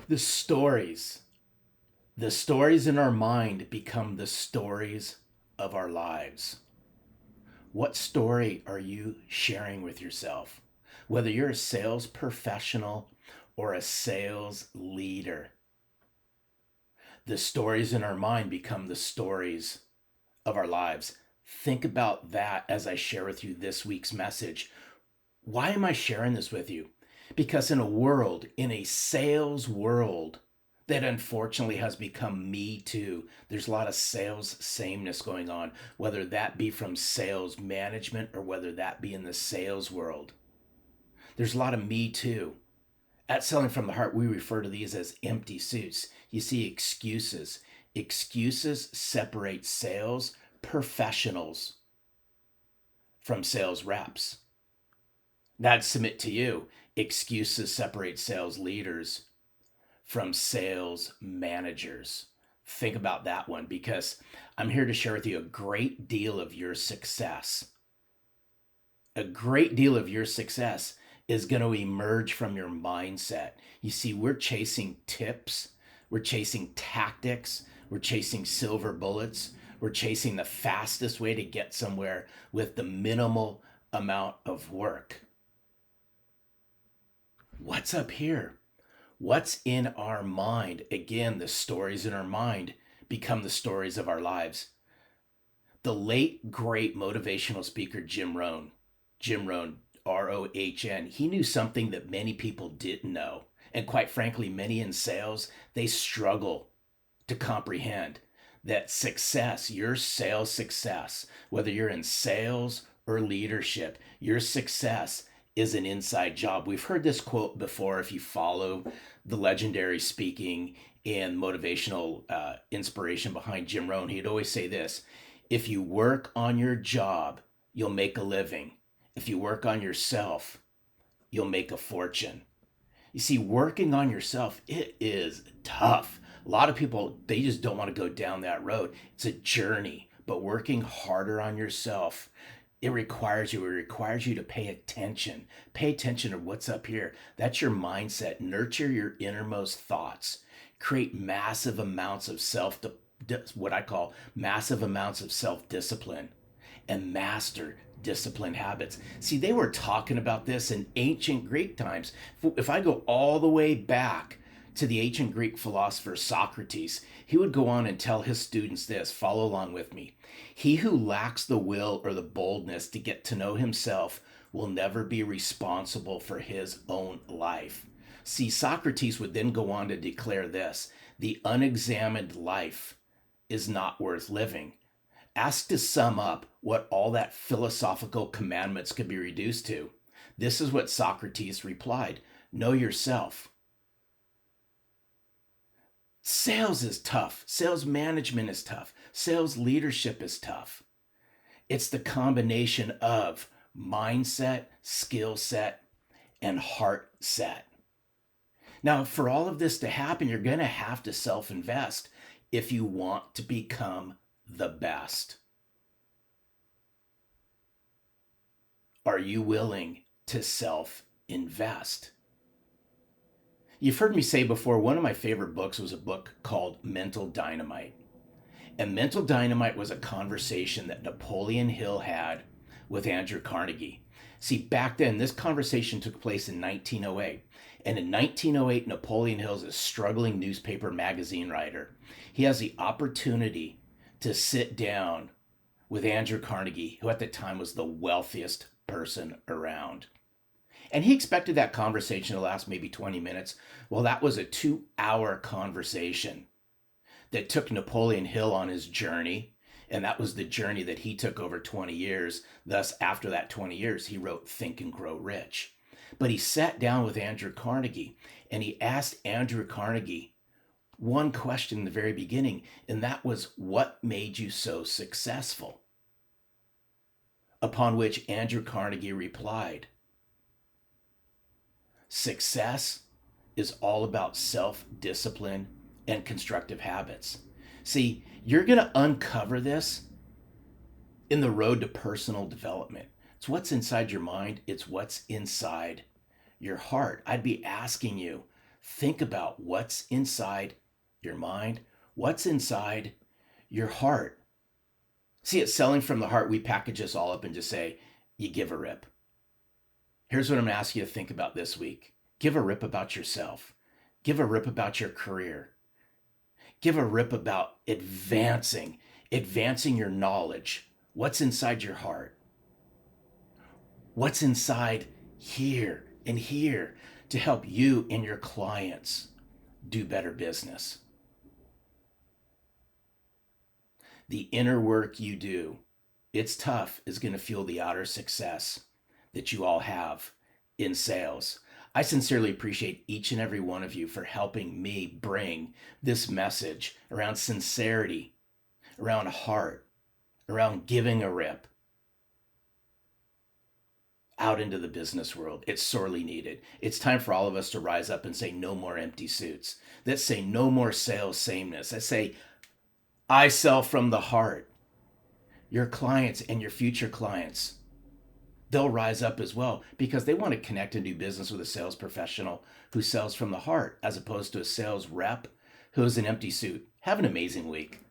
The stories. The stories in our mind become the stories of our lives. What story are you sharing with yourself? Whether you're a sales professional or a sales leader, the stories in our mind become the stories of our lives. Think about that as I share with you this week's message. Why am I sharing this with you? Because in a sales world that unfortunately has become me too, there's a lot of sales sameness going on, whether that be from sales management or whether that be in the sales world. There's a lot of me too. At Selling from the Heart, we refer to these as empty suits. You see, excuses. Excuses separate sales professionals from sales reps. Now, I'd submit to you, excuses separate sales leaders from sales managers. Think about that one because I'm here to share with you a great deal of your success. A great deal of your success is going to emerge from your mindset. You see, we're chasing tips, we're chasing tactics, we're chasing silver bullets, we're chasing the fastest way to get somewhere with the minimal amount of work. What's up here? What's in our mind? Again, the stories in our mind become the stories of our lives. The late, great motivational speaker Jim Rohn, Rohn, he knew something that many people didn't know. And quite frankly, many in sales, they struggle to comprehend that success, your sales success, whether you're in sales or leadership, your success is an inside job. We've heard this quote before if you follow the legendary speaking and motivational inspiration behind Jim Rohn. He'd always say this: if you work on your job, you'll make a living. If you work on yourself, you'll make a fortune. You see, working on yourself, it is tough. A lot of people, they just don't want to go down that road. It's a journey, but working harder on yourself, it requires you to pay attention. Pay attention to what's up here. That's your mindset. Nurture your innermost thoughts. Create massive amounts of what I call massive amounts of self-discipline, and master discipline habits. See, they were talking about this in ancient Greek times. If I go all the way back to the ancient Greek philosopher Socrates, he would go on and tell his students this. Follow along with me. He who lacks the will or the boldness to get to know himself will never be responsible for his own life. See, Socrates would then go on to declare this: the unexamined life is not worth living. Asked to sum up what all that philosophical commandments could be reduced to, this is what Socrates replied: know yourself. Sales is tough. Sales management is tough. Sales leadership is tough. It's the combination of mindset, skill set, and heart set. Now, for all of this to happen, you're going to have to self invest if you want to become the best. Are you willing to self invest? You've heard me say before, one of my favorite books was a book called Mental Dynamite. And Mental Dynamite was a conversation that Napoleon Hill had with Andrew Carnegie. See, back then, this conversation took place in 1908. And in 1908, Napoleon Hill is a struggling newspaper magazine writer. He has the opportunity to sit down with Andrew Carnegie, who at the time was the wealthiest person around. And he expected that conversation to last maybe 20 minutes. Well, that was a 2-hour conversation that took Napoleon Hill on his journey. And that was the journey that he took over 20 years. Thus, after that 20 years, he wrote Think and Grow Rich. But he sat down with Andrew Carnegie and he asked Andrew Carnegie one question in the very beginning, and that was, what made you so successful? Upon which Andrew Carnegie replied, success is all about self-discipline and constructive habits. See, you're going to uncover this in the road to personal development. It's what's inside your mind. It's what's inside your heart. I'd be asking you, Think about what's inside your mind, what's inside your heart. See, it's selling from the heart. We package this all up and just say, you give a rip. Here's what I'm going to ask you to think about this week. Give a rip about yourself. Give a rip about your career. Give a rip about advancing your knowledge. What's inside your heart? What's inside here and here to help you and your clients do better business? The inner work you do, it's tough, is going to fuel the outer success that you all have in sales. I sincerely appreciate each and every one of you for helping me bring this message around sincerity, around heart, around giving a rip out into the business world. It's sorely needed. It's time for all of us to rise up and say no more empty suits. Let's say no more sales sameness. Let's say I sell from the heart. Your clients and your future clients, they'll rise up as well because they want to connect and do business with a sales professional who sells from the heart as opposed to a sales rep who's an empty suit. Have an amazing week.